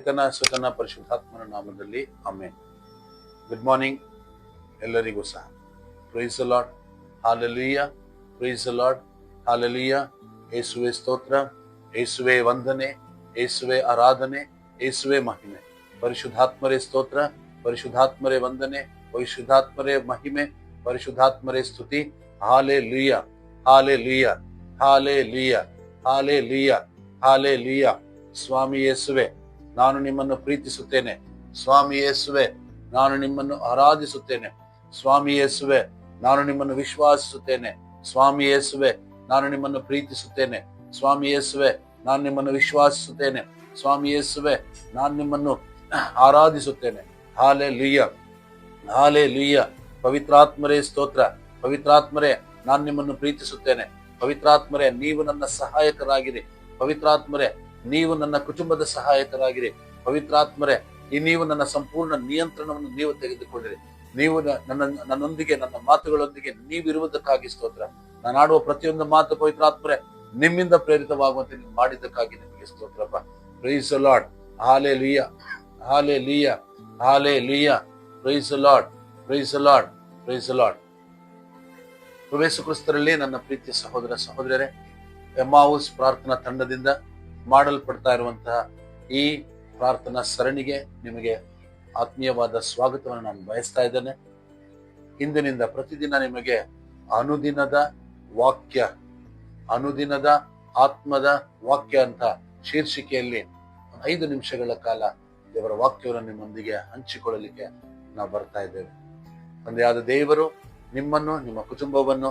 ಪಿತನ ಸುತನ ಪರಿಶುದ್ಧಾತ್ಮನ ನಾಮದಲ್ಲಿ amen. Good morning ಎಲ್ಲರಿಗೂ ಸಹ. Praise the Lord, hallelujah, praise the Lord, hallelujah. ಯೇಸುವೆ ಸ್ತೋತ್ರ, ಯೇಸುವೆ ವಂದನೆ, ಯೇಸುವೆ ಆರಾಧನೆ, ಯೇಸುವೆ ಮಹಿಮೆ. ಪರಿಶುದ್ಧಾತ್ಮರೇ ಸ್ತೋತ್ರ, ಪರಿಶುದ್ಧಾತ್ಮರೇ ವಂದನೆ, ಪರಿಶುದ್ಧಾತ್ಮರೇ ಮಹಿಮೆ, ಪರಿಶುದ್ಧಾತ್ಮರೇ ಸ್ತುತಿ. Hallelujah, hallelujah, hallelujah, hallelujah, hallelujah. ಸ್ವಾಮಿ ಯೇಸುವೆ, ನಾನು ನಿಮ್ಮನ್ನು ಪ್ರೀತಿಸುತ್ತೇನೆ. ಸ್ವಾಮಿ ಯೇಸುವೆ, ನಾನು ನಿಮ್ಮನ್ನು ಆರಾಧಿಸುತ್ತೇನೆ. ಸ್ವಾಮಿ ಯೇಸುವೆ, ನಾನು ನಿಮ್ಮನ್ನು ವಿಶ್ವಾಸಿಸುತ್ತೇನೆ. ಸ್ವಾಮಿ ಯೇಸುವೆ, ನಾನು ನಿಮ್ಮನ್ನು ಪ್ರೀತಿಸುತ್ತೇನೆ. ಸ್ವಾಮಿ ಯೇಸುವೆ, ನಾನು ನಿಮ್ಮನ್ನು ವಿಶ್ವಾಸಿಸುತ್ತೇನೆ. ಸ್ವಾಮಿ ಯೇಸುವೆ, ನಾನು ನಿಮ್ಮನ್ನು ಆರಾಧಿಸುತ್ತೇನೆ. Hallelujah, hallelujah. ಪವಿತ್ರಾತ್ಮರೇ ಸ್ತೋತ್ರ, ಪವಿತ್ರಾತ್ಮರೇ, ನಾನು ನಿಮ್ಮನ್ನು ಪ್ರೀತಿಸುತ್ತೇನೆ. ಪವಿತ್ರಾತ್ಮರೇ, ನೀವು ನನ್ನ ಸಹಾಯಕರಾಗಿರಿ. ಪವಿತ್ರಾತ್ಮರೇ, ನೀವು ನನ್ನ ಕುಟುಂಬದ ಸಹಾಯಕರಾಗಿರಿ. ಪವಿತ್ರಾತ್ಮರೇ, ನೀವು ನನ್ನ ಸಂಪೂರ್ಣ ನಿಯಂತ್ರಣವನ್ನು ನೀವು ತೆಗೆದುಕೊಳ್ಳಿರಿ. ನೀವು ನನ್ನೊಂದಿಗೆ, ನನ್ನ ಮಾತುಗಳೊಂದಿಗೆ ನೀವಿರುವುದಕ್ಕಾಗಿ ಸ್ತೋತ್ರ. ನಾನು ಆಡುವ ಪ್ರತಿಯೊಂದು ಮಾತು ಪವಿತ್ರಾತ್ಮರೇ ನಿಮ್ಮಿಂದ ಪ್ರೇರಿತವಾಗುವಂತೆ ನೀವು ಮಾಡಿದ್ದಕ್ಕಾಗಿ ನಿಮಗೆ ಸ್ತೋತ್ರಪ್ಪ. Praise the Lord, hallelujah, hallelujah, hallelujah. Praise the Lord, praise the Lord, praise the Lord. Yesu ಕ್ರಿಸ್ತರಲ್ಲಿ ನನ್ನ ಪ್ರೀತಿಯ ಸಹೋದರ ಸಹೋದರರೇ, ಎಮ್ಮಾವುಸ್ ಪ್ರಾರ್ಥನಾ ತಂಡದಿಂದ ಮಾಡಲ್ಪಡ್ತಾ ಇರುವಂತಹ ಈ ಪ್ರಾರ್ಥನಾ ಸರಣಿಗೆ ನಿಮಗೆ ಆತ್ಮೀಯವಾದ ಸ್ವಾಗತವನ್ನು ನಾನು ಬಯಸ್ತಾ ಇದ್ದೇನೆ. ಇಂದಿನಿಂದ ಪ್ರತಿದಿನ ನಿಮಗೆ ಅನುದಿನದ ವಾಕ್ಯ, ಅನುದಿನದ ಆತ್ಮದ ವಾಕ್ಯ ಅಂತ ಶೀರ್ಷಿಕೆಯಲ್ಲಿ 5 ನಿಮಿಷಗಳ ಕಾಲ ದೇವರ ವಾಕ್ಯವನ್ನು ನಿಮ್ಮೊಂದಿಗೆ ಹಂಚಿಕೊಳ್ಳಲಿಕ್ಕೆ ನಾವು ಬರ್ತಾ ಇದ್ದೇವೆ. ತಂದೆಯಾದ ದೇವರು ನಿಮ್ಮನ್ನು, ನಿಮ್ಮ ಕುಟುಂಬವನ್ನು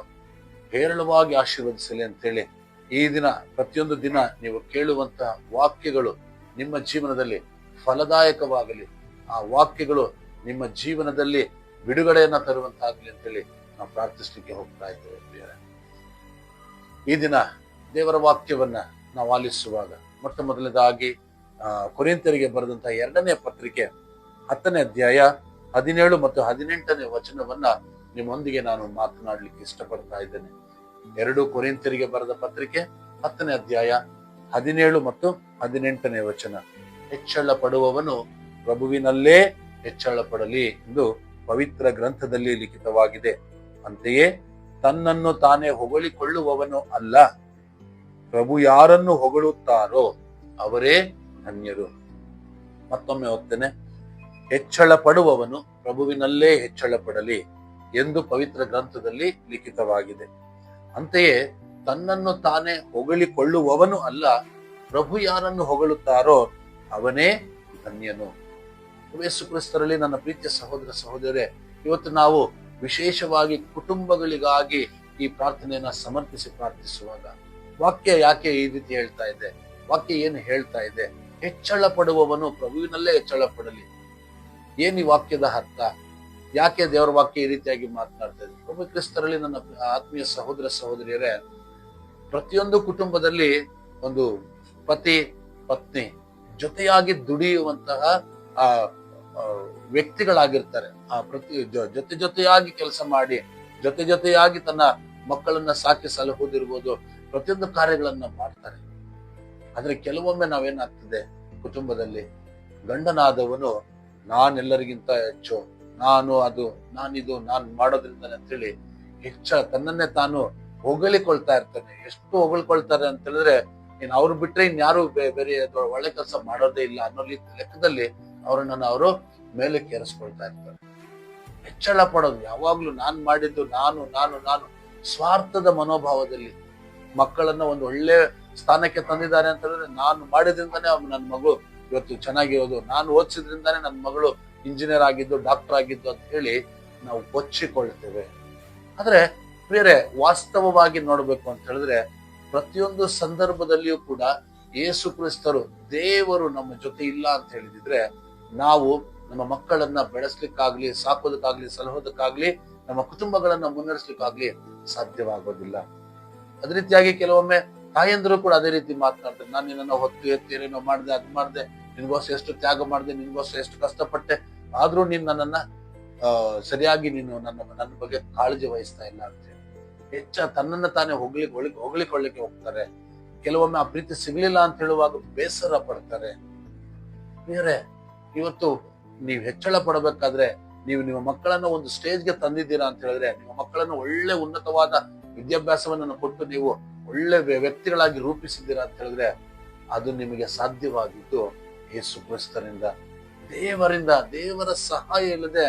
ಹೇರಳವಾಗಿ ಆಶೀರ್ವದಿಸಲಿ ಅಂತೇಳಿ ಈ ದಿನ, ಪ್ರತಿಯೊಂದು ದಿನ ನೀವು ಕೇಳುವಂತಹ ವಾಕ್ಯಗಳು ನಿಮ್ಮ ಜೀವನದಲ್ಲಿ ಫಲದಾಯಕವಾಗಲಿ. ಆ ವಾಕ್ಯಗಳು ನಿಮ್ಮ ಜೀವನದಲ್ಲಿ ಬಿಡುಗಡೆಯನ್ನ ತರುವಂತಾಗಲಿ ಅಂತೇಳಿ ನಾವು ಪ್ರಾರ್ಥಿಸಲಿಕ್ಕೆ ಹೋಗ್ತಾ ಇದ್ದೇವೆ. ಈ ದಿನ ದೇವರ ವಾಕ್ಯವನ್ನ ನಾವು ಆಲಿಸುವಾಗ ಮೊಟ್ಟ ಮೊದಲನೇದಾಗಿ ಕೊರಿಂಥರಿಗೆ ಬರೆದಂತಹ 2ನೇ ಪತ್ರಿಕೆ 10ನೇ ಅಧ್ಯಾಯ 17 ಮತ್ತು 18ನೇ ವಚನವನ್ನ ನಿಮ್ಮೊಂದಿಗೆ ನಾನು ಮಾತನಾಡಲಿಕ್ಕೆ ಇಷ್ಟಪಡ್ತಾ ಇದ್ದೇನೆ. 2 ಕೊರಿಂಥರಿಗೆ ಬರೆದ ಪತ್ರಿಕೆ 10ನೇ ಅಧ್ಯಾಯ 17 ಮತ್ತು 18ನೇ ವಚನ. ಹೆಚ್ಚಳ ಪಡುವವನು ಪ್ರಭುವಿನಲ್ಲೇ ಹೆಚ್ಚಳ ಪಡಲಿ ಎಂದು ಪವಿತ್ರ ಗ್ರಂಥದಲ್ಲಿ ಲಿಖಿತವಾಗಿದೆ. ಅಂತೆಯೇ ತನ್ನನ್ನು ತಾನೇ ಹೊಗಳಿಕೊಳ್ಳುವವನು ಅಲ್ಲ, ಪ್ರಭು ಯಾರನ್ನು ಹೊಗಳುತ್ತಾರೋ ಅವರೇ ಧನ್ಯರು. ಮತ್ತೊಮ್ಮೆ ಓದ್ತೇನೆ. ಹೆಚ್ಚಳ ಪಡುವವನು ಪ್ರಭುವಿನಲ್ಲೇ ಹೆಚ್ಚಳ ಪಡಲಿ ಎಂದು ಪವಿತ್ರ ಗ್ರಂಥದಲ್ಲಿ ಲಿಖಿತವಾಗಿದೆ. ಅಂತೆಯೇ ತನ್ನನ್ನು ತಾನೇ ಹೊಗಳಿಕೊಳ್ಳುವವನು ಅಲ್ಲ, ಪ್ರಭು ಯಾರನ್ನು ಹೊಗಳುತ್ತಾರೋ ಅವನೇ ಧನ್ಯನು. ಯೇಸು ಕ್ರಿಸ್ತರಲ್ಲಿ ನನ್ನ ಪ್ರೀತಿಯ ಸಹೋದರ ಸಹೋದರರೇ, ಇವತ್ತು ನಾವು ವಿಶೇಷವಾಗಿ ಕುಟುಂಬಗಳಿಗಾಗಿ ಈ ಪ್ರಾರ್ಥನೆಯನ್ನ ಸಮರ್ಪಿಸಿ ಪ್ರಾರ್ಥಿಸುವಾಗ ವಾಕ್ಯ ಯಾಕೆ ಈ ರೀತಿ ಹೇಳ್ತಾ ಇದೆ? ವಾಕ್ಯ ಏನು ಹೇಳ್ತಾ ಇದೆ? ಹೆಚ್ಚಳ ಪಡುವವನು ಪ್ರಭುವಿನಲ್ಲೇ ಹೆಚ್ಚಳ ಪಡಲಿ. ಏನ್ ಈ ವಾಕ್ಯದ ಅರ್ಥ? ಯಾಕೆ ದೇವರ ವಾಕ್ಯ ಈ ರೀತಿಯಾಗಿ ಮಾತನಾಡ್ತಾ ಇದೆ? ಪ್ರಭು ಕ್ರಿಸ್ತರಲ್ಲಿ ನನ್ನ ಆತ್ಮೀಯ ಸಹೋದರ ಸಹೋದರಿಯರೇ, ಪ್ರತಿಯೊಂದು ಕುಟುಂಬದಲ್ಲಿ ಒಂದು ಪತಿ ಪತ್ನಿ ಜೊತೆಯಾಗಿ ದುಡಿಯುವಂತಹ ವ್ಯಕ್ತಿಗಳಾಗಿರ್ತಾರೆ. ಜೊತೆ ಜೊತೆಯಾಗಿ ಕೆಲಸ ಮಾಡಿ, ಜೊತೆ ಜೊತೆಯಾಗಿ ತನ್ನ ಮಕ್ಕಳನ್ನ ಸಾಕಿ ಸಲಹುವುದಿರ್ಬೋದು, ಪ್ರತಿಯೊಂದು ಕಾರ್ಯಗಳನ್ನ ಮಾಡ್ತಾರೆ. ಆದ್ರೆ ಕೆಲವೊಮ್ಮೆ ನಾವೇನಾಗ್ತದೆ, ಕುಟುಂಬದಲ್ಲಿ ಗಂಡನಾದವನು ನಾನೆಲ್ಲರಿಗಿಂತ ಹೆಚ್ಚು, ನಾನಿದು ಮಾಡೋದ್ರಿಂದ ಅಂತೇಳಿ ತನ್ನನ್ನೇ ತಾನು ಹೊಗಳಿಕೊಳ್ತಾ ಇರ್ತಾನೆ. ಎಷ್ಟು ಹೊಗಳ್ಕೊಳ್ತಾರೆ ಅಂತ ಹೇಳಿದ್ರೆ, ಇನ್ ಅವ್ರು ಬಿಟ್ರೆ ಇನ್ಯಾರು ಬೇರೆ ಒಳ್ಳೆ ಕೆಲಸ ಮಾಡೋದೇ ಇಲ್ಲ ಅನ್ನೋ ಲೆಕ್ಕದಲ್ಲಿ ಅವರು ಮೇಲೆ ಕೇರಿಸ್ಕೊಳ್ತಾ ಇರ್ತಾರೆ. ಹೆಚ್ಚಳ ಪಡೋದು ಯಾವಾಗ್ಲೂ ನಾನ್ ಮಾಡಿದ್ದು, ನಾನು ಸ್ವಾರ್ಥದ ಮನೋಭಾವದಲ್ಲಿ ಮಕ್ಕಳನ್ನ ಒಂದು ಒಳ್ಳೆ ಸ್ಥಾನಕ್ಕೆ ತಂದಿದ್ದಾರೆ ಅಂತ ಹೇಳಿದ್ರೆ, ನಾನು ಮಾಡಿದ್ರಿಂದಾನೇ ನನ್ನ ಮಗಳು ಇವತ್ತು ಚೆನ್ನಾಗಿರೋದು, ನಾನು ಓದಿಸಿದ್ರಿಂದಾನೇ ನನ್ನ ಮಗಳು ಇಂಜಿನಿಯರ್ ಆಗಿದ್ದು, ಡಾಕ್ಟರ್ ಆಗಿದ್ದು ಅಂತ ಹೇಳಿ ನಾವು ಕೊಚ್ಚಿಕೊಳ್ತೇವೆ. ಆದ್ರೆ ಬೇರೆ ವಾಸ್ತವವಾಗಿ ನೋಡ್ಬೇಕು ಅಂತ ಹೇಳಿದ್ರೆ, ಪ್ರತಿಯೊಂದು ಸಂದರ್ಭದಲ್ಲಿಯೂ ಕೂಡ ಯೇಸು ಕ್ರಿಸ್ತರು, ದೇವರು ನಮ್ಮ ಜೊತೆ ಇಲ್ಲ ಅಂತ ಹೇಳಿದಿದ್ರೆ ನಾವು ನಮ್ಮ ಮಕ್ಕಳನ್ನ ಬೆಳೆಸ್ಲಿಕ್ಕಾಗ್ಲಿ, ಸಾಕೋದಕ್ಕಾಗ್ಲಿ, ಸಲಹೋದಕ್ಕಾಗ್ಲಿ, ನಮ್ಮ ಕುಟುಂಬಗಳನ್ನ ಮುನ್ನಡೆಸ್ಲಿಕ್ಕಾಗ್ಲಿ ಸಾಧ್ಯವಾಗೋದಿಲ್ಲ. ಅದೇ ರೀತಿಯಾಗಿ ಕೆಲವೊಮ್ಮೆ ತಾಯಂದ್ರು ಕೂಡ ಅದೇ ರೀತಿ ಮಾತನಾಡ್ತಾರೆ. ನಾನು ನಿನ್ನನ್ನು ಹೊತ್ತು ಎತ್ತಿ ಏನೇನೋ ಮಾಡಿದೆ, ಅದ್ ಮಾಡಿದೆ, ನಿನ್ಗೋಸ್ಕರ ಎಷ್ಟು ತ್ಯಾಗ ಮಾಡಿದೆ, ನಿನ್ಗೋಸ್ಕರ ಎಷ್ಟು ಕಷ್ಟಪಟ್ಟೆ, ಆದ್ರೂ ನೀನ್ ನನ್ನನ್ನ ಸರಿಯಾಗಿ ನೀನು ನನ್ನ ಬಗ್ಗೆ ಕಾಳಜಿ ವಹಿಸ್ತಾ ಇಲ್ಲ ಅಂತ ಹೇಳಿ ತನ್ನನ್ನ ತಾನೇ ಹೊಗಳಿಕೊಳ್ಳಿಕ್ಕೆ ಹೋಗ್ತಾರೆ. ಕೆಲವೊಮ್ಮೆ ಆ ಪ್ರೀತಿ ಸಿಗ್ಲಿಲ್ಲ ಅಂತ ಹೇಳುವಾಗ ಬೇಸರ ಪಡ್ತಾರೆ. ಪ್ರಿಯರೇ, ಇವತ್ತು ನೀವು ಹೆಚ್ಚಳ ಪಡಬೇಕಾದ್ರೆ, ನೀವು ನಿಮ್ಮ ಮಕ್ಕಳನ್ನ ಒಂದು ಸ್ಟೇಜ್ಗೆ ತಂದಿದ್ದೀರಾ ಅಂತ ಹೇಳಿದ್ರೆ, ನಿಮ್ಮ ಮಕ್ಕಳನ್ನು ಒಳ್ಳೆ ಉನ್ನತವಾದ ವಿದ್ಯಾಭ್ಯಾಸವನ್ನು ಕೊಟ್ಟು ನೀವು ಒಳ್ಳೆ ವ್ಯಕ್ತಿಗಳಾಗಿ ರೂಪಿಸಿದ್ದೀರಾ ಅಂತ ಹೇಳಿದ್ರೆ, ಅದು ನಿಮಗೆ ಸಾಧ್ಯವಾಗಿದ್ದು ಯೇಸು ಕ್ರಿಸ್ತನಿಂದ, ದೇವರ ಸಹಾಯ ಇಲ್ಲದೆ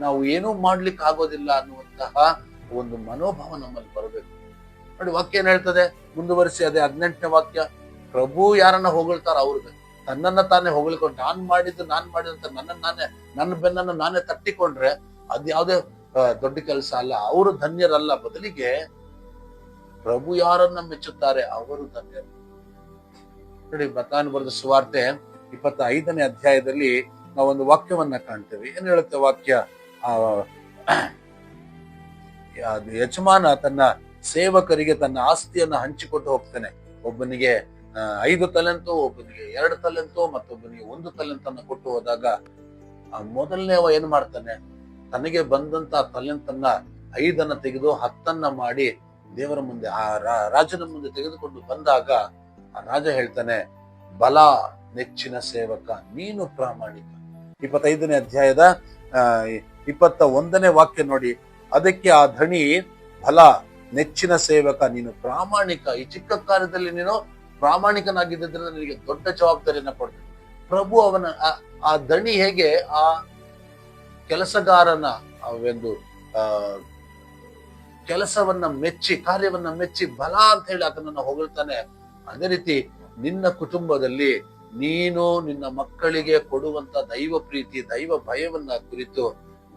ನಾವು ಏನೂ ಮಾಡ್ಲಿಕ್ಕೆ ಆಗೋದಿಲ್ಲ ಅನ್ನುವಂತಹ ಒಂದು ಮನೋಭಾವ ನಮ್ಮಲ್ಲಿ ಬರಬೇಕು. ನೋಡಿ, ವಾಕ್ಯ ಏನ್ ಹೇಳ್ತದೆ, ಮುಂದುವರಿಸಿ ಅದೇ 18ನೇ ವಾಕ್ಯ. ಪ್ರಭು ಯಾರನ್ನ ಹೊಗಳ್ತಾರ ಅವ್ರಿಗೆ ತನ್ನನ್ನ ತಾನೇ ಹೊಗಳಿಕೊಂಡು, ನಾನ್ ಮಾಡಿದಂತ ನನ್ನ ಬೆನ್ನನ್ನು ನಾನೇ ತಟ್ಟಿಕೊಂಡ್ರೆ ಅದ್ ಯಾವ್ದೇ ದೊಡ್ಡ ಕೆಲಸ ಅಲ್ಲ. ಅವರು ಧನ್ಯರಲ್ಲ, ಬದಲಿಗೆ ಪ್ರಭು ಯಾರನ್ನ ಮೆಚ್ಚುತ್ತಾರೆ ಅವರು ಧನ್ಯರು. ನೋಡಿ, ಮತ್ತಾಯನು ಬರೆದ ಸುವಾರ್ತೆ 25ನೇ ಅಧ್ಯಾಯದಲ್ಲಿ ನಾವೊಂದು ವಾಕ್ಯವನ್ನ ಕಾಣ್ತೇವೆ. ಏನ್ ಹೇಳುತ್ತೆ ವಾಕ್ಯ? ಯಜಮಾನ ತನ್ನ ಸೇವಕರಿಗೆ ತನ್ನ ಆಸ್ತಿಯನ್ನ ಹಂಚಿಕೊಟ್ಟು ಹೋಗ್ತಾನೆ. ಒಬ್ಬನಿಗೆ 5 ತಲೆಂತೋ, ಒಬ್ಬನಿಗೆ 2 ತಲೆಂತೋ, ಮತ್ತೊಬ್ಬನಿಗೆ 1 ತಲೆಂತನ್ನ ಕೊಟ್ಟು ಹೋದಾಗ ಮೊದಲನೇವ ಏನ್ ಮಾಡ್ತಾನೆ? ತನಗೆ ಬಂದಂತ ತಲೆಂತನ್ನ 5 ತೆಗೆದು 10 ಮಾಡಿ ದೇವರ ಮುಂದೆ, ಆ ರಾಜನ ಮುಂದೆ ತೆಗೆದುಕೊಂಡು ಬಂದಾಗ ಆ ರಾಜ ಹೇಳ್ತಾನೆ, ಬಲ ನೆಚ್ಚಿನ ಸೇವಕ, ನೀನು ಪ್ರಾಮಾಣಿಕ. 25ನೇ ಅಧ್ಯಾಯದ 21ನೇ ವಾಕ್ಯ ನೋಡಿ. ಅದಕ್ಕೆ ಆ ಧಣಿ, ಬಲ ನೆಚ್ಚಿನ ಸೇವಕ, ನೀನು ಪ್ರಾಮಾಣಿಕ, ಈ ಚಿಕ್ಕ ಕಾರ್ಯದಲ್ಲಿ ನೀನು ಪ್ರಾಮಾಣಿಕನಾಗಿದ್ದರಿಂದ ನಿನಗೆ ದೊಡ್ಡ ಜವಾಬ್ದಾರಿಯನ್ನ ಕೊಡ್ತಾನೆ. ಪ್ರಭು ಅವನ ಆ ಧಣಿ ಹೇಗೆ ಆ ಕೆಲಸಗಾರನ ಒಂದು ಕೆಲಸವನ್ನ ಮೆಚ್ಚಿ, ಕಾರ್ಯವನ್ನ ಮೆಚ್ಚಿ ಬಲ ಅಂತ ಹೇಳಿ ಆತನನ್ನ ಹೊಗಳ್ತಾನೆ, ಅದೇ ರೀತಿ ನಿನ್ನ ಕುಟುಂಬದಲ್ಲಿ ನೀನು ನಿನ್ನ ಮಕ್ಕಳಿಗೆ ಕೊಡುವಂತ ದೈವ ಪ್ರೀತಿ, ದೈವ ಭಯವನ್ನ ಕುರಿತು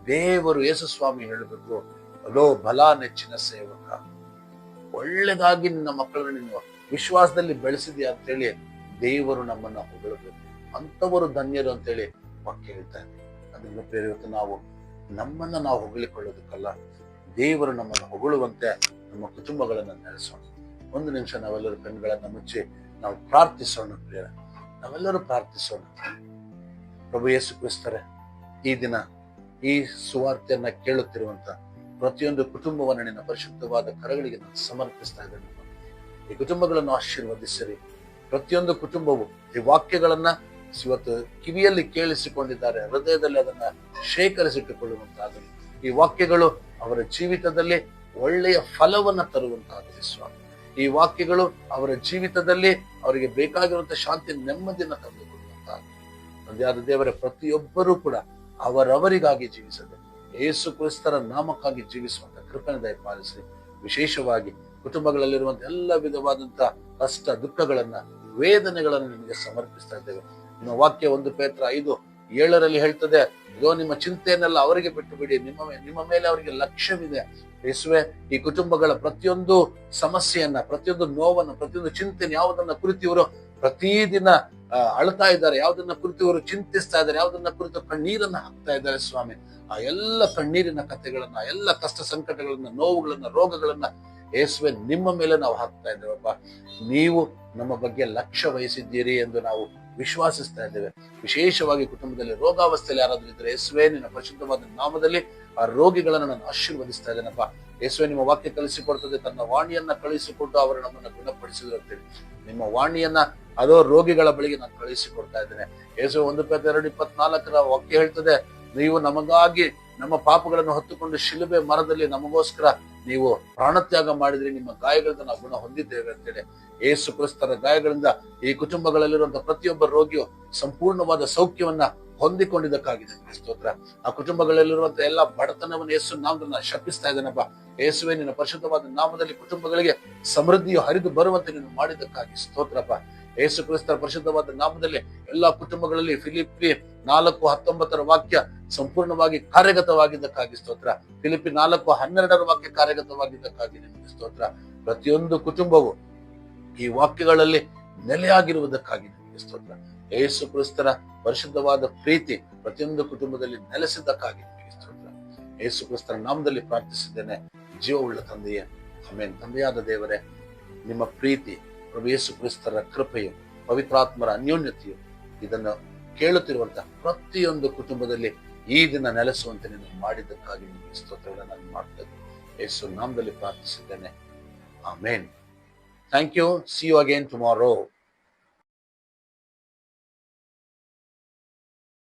ದೇವರು ಯೇಸು ಸ್ವಾಮಿ ಹೇಳಬೇಕು, ಅಲೋ ಬಲ ನೆಚ್ಚಿನ ಸೇವಕ, ಒಳ್ಳೆದಾಗಿ ನಿನ್ನ ಮಕ್ಕಳನ್ನು ನೀನು ವಿಶ್ವಾಸದಲ್ಲಿ ಬೆಳೆಸಿದ್ಯಾ ಅಂತ ಹೇಳಿ ದೇವರು ನಮ್ಮನ್ನ ಹೊಗಳಬೇಕು. ಅಂತವರು ಧನ್ಯರು ಅಂತೇಳಿ ವಾಕ್ಯ ಹೇಳ್ತಾರೆ. ಅದನ್ನು ಪ್ರೇರಿತ ನಾವು ನಮ್ಮನ್ನ ನಾವು ಹೊಗಳಿಕೊಳ್ಳೋದಕ್ಕಲ್ಲ, ದೇವರು ನಮ್ಮನ್ನು ಹೊಗಳುವಂತೆ ನಮ್ಮ ಕುಟುಂಬಗಳನ್ನ ನಡೆಸೋಣ. ಒಂದು ನಿಮಿಷ ನಾವೆಲ್ಲರೂ ಕಣ್ಣುಗಳನ್ನ ಮುಚ್ಚಿ ನಾವು ಪ್ರಾರ್ಥಿಸೋಣ. ಪ್ರಿಯರೇ, ನಾವೆಲ್ಲರೂ ಪ್ರಾರ್ಥಿಸೋಣ. ಪ್ರಭು ಯೇಸು ಕ್ರಿಸ್ತರೇ, ಈ ದಿನ ಈ ಸುವಾರ್ತೆಯನ್ನ ಕೇಳುತ್ತಿರುವಂತ ಪ್ರತಿಯೊಂದು ಕುಟುಂಬವನ್ನು ನಿನ್ನ ಪರಿಶುದ್ಧವಾದ ಕರಗಳಿಗೆ ನಾನು ಸಮರ್ಪಿಸ್ತಾ ಇದ್ದೇನೆ. ಈ ಕುಟುಂಬಗಳನ್ನು ಆಶೀರ್ವದಿಸಿರಿ. ಪ್ರತಿಯೊಂದು ಕುಟುಂಬವು ಈ ವಾಕ್ಯಗಳನ್ನ ಇವತ್ತು ಕಿವಿಯಲ್ಲಿ ಕೇಳಿಸಿಕೊಂಡಿದ್ದಾರೆ, ಹೃದಯದಲ್ಲಿ ಅದನ್ನ ಶೇಖರಿಸಿಟ್ಟುಕೊಳ್ಳುವಂತಾಗಲಿ. ಈ ವಾಕ್ಯಗಳು ಅವರ ಜೀವಿತದಲ್ಲಿ ಒಳ್ಳೆಯ ಫಲವನ್ನ ತರುವಂತಾಗಲಿ ಸ್ವಾಮಿ. ಈ ವಾಕ್ಯಗಳು ಅವರ ಜೀವಿತದಲ್ಲಿ ಅವರಿಗೆ ಬೇಕಾಗಿರುವಂತಹ ಶಾಂತಿ, ನೆಮ್ಮದಿಯನ್ನ ತಂದುಕೊಡುವಂತಾಗಲಿ. ತಂದೆಯಾದ ದೇವರೇ, ಪ್ರತಿಯೊಬ್ಬರೂ ಕೂಡ ಅವರವರಿಗಾಗಿ ಜೀವಿಸದೆ ಯೇಸು ಕ್ರಿಸ್ತರ ನಾಮಕ್ಕಾಗಿ ಜೀವಿಸುವಂತ ಕೃಪೆಯನ್ನು ದಯಪಾಲಿಸಿ. ವಿಶೇಷವಾಗಿ ಕುಟುಂಬಗಳಲ್ಲಿರುವಂತ ಎಲ್ಲ ವಿಧವಾದಂತಹ ಕಷ್ಟ, ದುಃಖಗಳನ್ನ, ವೇದನೆಗಳನ್ನ ನಿಮಗೆ ಸಮರ್ಪಿಸ್ತಾ ಇದ್ದೇವೆ. ನಿಮ್ಮ ವಾಕ್ಯ 1 ಪೇತ್ರ 5:7 ಹೇಳ್ತದೆ, ಇದೋ ನಿಮ್ಮ ಚಿಂತೆಯನ್ನೆಲ್ಲ ಅವರಿಗೆ ಬಿಟ್ಟು ಬಿಡಿ, ನಿಮ್ಮ ಮೇಲೆ ಅವರಿಗೆ ಲಕ್ಷ್ಯವಿದೆ. ಯೇಸುವೆ, ಈ ಕುಟುಂಬಗಳ ಪ್ರತಿಯೊಂದು ಸಮಸ್ಯೆಯನ್ನ, ಪ್ರತಿಯೊಂದು ನೋವನ್ನು, ಪ್ರತಿಯೊಂದು ಚಿಂತೆಯನ್ನು, ಯಾವುದನ್ನ ಕುರಿತು ಇವರು ಪ್ರತಿದಿನ ಅಳ್ತಾ ಇದ್ದಾರೆ, ಯಾವುದನ್ನ ಕುರಿತು ಇವರು ಚಿಂತಿಸ್ತಾ ಇದ್ದಾರೆ, ಯಾವುದನ್ನ ಕುರಿತು ಕಣ್ಣೀರನ್ನ ಹಾಕ್ತಾ ಇದ್ದಾರೆ ಸ್ವಾಮಿ, ಆ ಎಲ್ಲ ಕಣ್ಣೀರಿನ ಕಥೆಗಳನ್ನ, ಎಲ್ಲ ಕಷ್ಟ ಸಂಕಟಗಳನ್ನ, ನೋವುಗಳನ್ನ, ರೋಗಗಳನ್ನ ಯೇಸುವೆ ನಿಮ್ಮ ಮೇಲೆ ನಾವು ಹಾಕ್ತಾ ಇದ್ದೇವಪ್ಪ. ನೀವು ನಮ್ಮ ಬಗ್ಗೆ ಲಕ್ಷ್ಯ ವಹಿಸಿದ್ದೀರಿ ಎಂದು ನಾವು ವಿಶ್ವಾಸಿಸ್ತಾ ಇದ್ದೇವೆ. ವಿಶೇಷವಾಗಿ ಕುಟುಂಬದಲ್ಲಿ ರೋಗಾವಸ್ಥೆಯಲ್ಲಿ ಯಾರಾದ್ರೂ ಇದ್ರೆ ಯೇಸುವೆ ನಿನ್ನ ಪರಿಶುದ್ಧವಾದ ನಾಮದಲ್ಲಿ ಆ ರೋಗಿಗಳನ್ನು ನಾನು ಆಶೀರ್ವದಿಸ್ತಾ ಇದ್ದೇನಪ್ಪ. ಯೇಸುವೆ, ನಿಮ್ಮ ವಾಕ್ಯ ಕಳಿಸಿಕೊಡ್ತದೆ, ತನ್ನ ವಾಣಿಯನ್ನ ಕಳಿಸಿಕೊಟ್ಟು ಅವರು ನಮ್ಮನ್ನ ಗುಣಪಡಿಸಿದ್ರು ಅಂತೇಳಿ ನಿಮ್ಮ ವಾಣಿಯನ್ನ ಅದೋ ರೋಗಿಗಳ ಬಳಿಗೆ ನಾನು ಕಳಿಸಿಕೊಡ್ತಾ ಇದ್ದೇನೆ. ಯೇಸುವೆ, 1 ಪೇತ್ರ 2:24 ವಾಕ್ಯ ಹೇಳ್ತದೆ, ನೀವು ನಮಗಾಗಿ ನಮ್ಮ ಪಾಪಗಳನ್ನು ಹೊತ್ತುಕೊಂಡು ಶಿಲುಬೆ ಮರದಲ್ಲಿ ನಮಗೋಸ್ಕರ ನೀವು ಪ್ರಾಣತ್ಯಾಗ ಮಾಡಿದ್ರಿ, ನಿಮ್ಮ ಗಾಯಗಳಿಂದ ನಾವು ಗುಣ ಹೊಂದಿದ್ದೇವೆ ಅಂತೇಳಿ. ಯೇಸು ಕ್ರಿಸ್ತರ ಗಾಯಗಳಿಂದ ಈ ಕುಟುಂಬಗಳಲ್ಲಿರುವಂತಹ ಪ್ರತಿಯೊಬ್ಬ ರೋಗಿಯು ಸಂಪೂರ್ಣವಾದ ಸೌಖ್ಯವನ್ನ ಹೊಂದಿಕೊಂಡಿದ್ದಕ್ಕಾಗಿದೆ ಸ್ತೋತ್ರ. ಆ ಕುಟುಂಬಗಳಲ್ಲಿರುವಂತಹ ಎಲ್ಲಾ ಬಡತನವನ್ನು ಯೇಸು ನಾಮದಲ್ಲಿ ಶಪಿಸ್ತಾ ಇದ್ದೇನಪ್ಪ. ಯೇಸುವೆ, ನಿನ್ನ ಪರಿಶುದ್ಧವಾದ ನಾಮದಲ್ಲಿ ಕುಟುಂಬಗಳಿಗೆ ಸಮೃದ್ಧಿಯು ಹರಿದು ಬರುವಂತೆ ನೀನು ಮಾಡಿದ್ದಕ್ಕಾಗಿ ಸ್ತೋತ್ರಪ್ಪ. ಯೇಸು ಕ್ರಿಸ್ತರ ಪರಿಶುದ್ಧವಾದ ನಾಮದಲ್ಲಿ ಎಲ್ಲಾ ಕುಟುಂಬಗಳಲ್ಲಿ ಫಿಲಿಪ್ಪಿ 4:19 ವಾಕ್ಯ ಸಂಪೂರ್ಣವಾಗಿ ಕಾರ್ಯಗತವಾಗಿದ್ದಕ್ಕಾಗಿ ಸ್ತೋತ್ರ. ಫಿಲಿಪ್ಪಿ 4:12 ವಾಕ್ಯ ಕಾರ್ಯಗತವಾಗಿದ್ದಕ್ಕಾಗಿ ನಿಮಗೆ ಸ್ತೋತ್ರ. ಪ್ರತಿಯೊಂದು ಕುಟುಂಬವು ಈ ವಾಕ್ಯಗಳಲ್ಲಿ ನೆಲೆಯಾಗಿರುವುದಕ್ಕಾಗಿ ನಿಮಗೆ ಸ್ತೋತ್ರ. ಯೇಸು ಕ್ರಿಸ್ತರ ಪರಿಶುದ್ಧವಾದ ಪ್ರೀತಿ ಪ್ರತಿಯೊಂದು ಕುಟುಂಬದಲ್ಲಿ ನೆಲೆಸಿದ್ದಕ್ಕಾಗಿ ನಿಮಗೆ ಸ್ತೋತ್ರ. ಯೇಸು ಕ್ರಿಸ್ತರ ನಾಮದಲ್ಲಿ ಪ್ರಾರ್ಥಿಸಿದ್ದೇನೆ, ಜೀವವುಳ್ಳ ತಂದೆಯೇ, ಆಮೆನ್. ತಂದೆಯಾದ ದೇವರೇ, ನಿಮ್ಮ ಪ್ರೀತಿ, ಪ್ರಭು ಯೇಸು ಕ್ರಿಸ್ತರ ಕೃಪೆಯು, ಪವಿತ್ರಾತ್ಮರ ಅನ್ಯೋನ್ಯತೆಯು ಇದನ್ನು ಕೇಳುತ್ತಿರುವಂತಹ ಪ್ರತಿಯೊಂದು ಕುಟುಂಬದಲ್ಲಿ ಈ ದಿನ ನೆಲೆಸುವಂತೆ ನೀನು ಮಾಡಿದ್ದಕ್ಕಾಗಿ ನಿಮಗೆ ಸ್ತೋತ್ರಗಳನ್ನು ನಾನು ಮಾಡ್ತೇನೆ. ಯೇಸು ನಾಮದಲ್ಲಿ ಪ್ರಾರ್ಥಿಸಿದ್ದೇನೆ, amen. Thank you. See you again tomorrow.